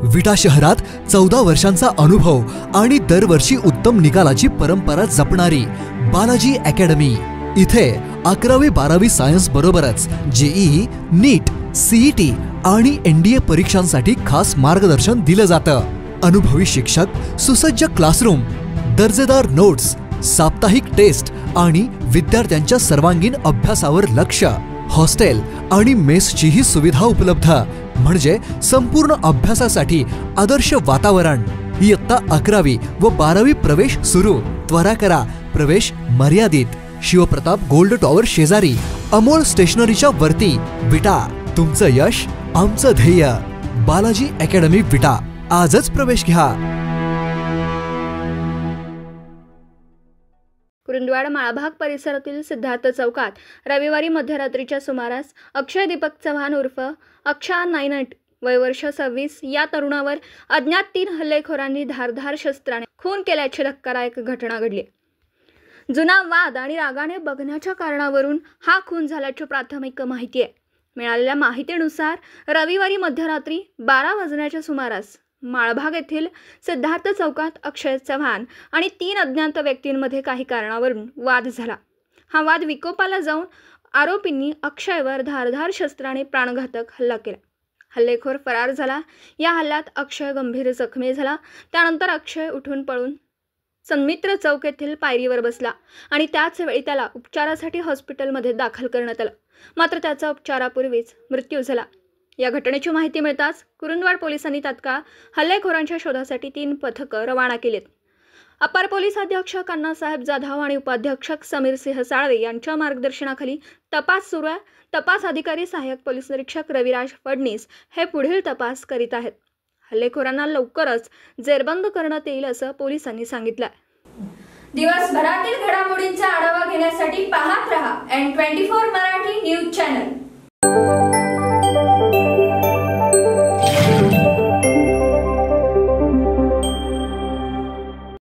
विटा शहरात 14 वर्षांचा अनुभव आणि दरवर्षी उत्तम निकालाची परंपरा जपणारी बालाजी अकॅडमी। इथे 11वी-12वी सायन्स बरोबरच जेईई, नीट, सीईटी आणि एनडीए परीक्षांसाठी खास मार्गदर्शन दिलं जातं। अनुभवी शिक्षक, सुसज्ज क्लासरूम, दर्जेदार नोट्स, साप्ताहिक टेस्ट आणि विद्यार्थ्यांच्या सर्वांगीण अभ्यासावर लक्ष। हॉस्टेल आणि मेसचीही सुविधा उपलब्ध, म्हणजे संपूर्ण अभ्यासासाठी आदर्श वातावरण। इयत्ता 11वी व 12वी प्रवेश सुरू। त्वरा करा, प्रवेश मर्यादित। शिवप्रताप गोल्ड टॉवर शेजारी, अमोल स्टेशनरीच्या वरती, विटा। तुमचं यश आमचं ध्येय। बालाजी अकॅडमी विटा, आजच प्रवेश घ्या। कुरुंदवाड माळभाग परिसरातील सिद्धार्थ चौकात रविवारी मध्यरात्रीच्या सुमारास अक्षय दीपक चव्हाण उर्फ अक्षा नायनट वय वर्ष 26 या तरुणावर अज्ञात 3 हल्लेखोरांनी धारदार शस्त्राने खून केल्याची धक्कादायक घटना घडली। जुना वाद आणि रागाने बघण्याच्या कारणावरून हा खून झाल्याची प्राथमिक माहिती आहे। मिळालेल्या माहितीनुसार रविवारी मध्यरात्री 12 वाजण्याच्या सुमारास माळभाग येथील सिद्धार्थ चौकात अक्षय चव्हाण आणि 3 अज्ञात व्यक्तींमध्ये काही कारणावरून वाद झाला। हा वाद विकोपाला जाऊन आरोपींनी अक्षयवर धारदार शस्त्राने प्राणघातक हल्ला केला। हल्लेखोर फरार झाला। या हल्ल्यात अक्षय गंभीर जखमी झाला। त्यानंतर अक्षय उठून पळून सन्मित्र चौक येथील पायरीवर बसला आणि त्याच वेळी त्याला उपचारासाठी हॉस्पिटलमध्ये दाखल करण्यात आलं, मात्र त्याचा उपचारापूर्वीच मृत्यू झाला। या घटनेची माहिती मिळताच कुरुंदवाड पोलिसांनी तात्काळ हल्लेखोरांच्या शोधासाठी 3 पथकं रवाना केलीत। अपर पोलीस अधीक्षक अण्णासाहेब जाधव आणि उपाधीक्षक समीर सिंह साळवे यांच्या मार्गदर्शनाखाली तपास सुरू आहे। तपास अधिकारी सहाय्यक पोलीस निरीक्षक रविराज फडणीस हे पुढील तपास करीत आहेत। हल्लेखोरांना लवकरच जेरबंद करण्यात येईल असं पोलिसांनी सांगितलं। दिवसभरातील घडामोडींचा आढावा घेण्यासाठी पाहत रहा N24 मराठी न्यूज चॅनल।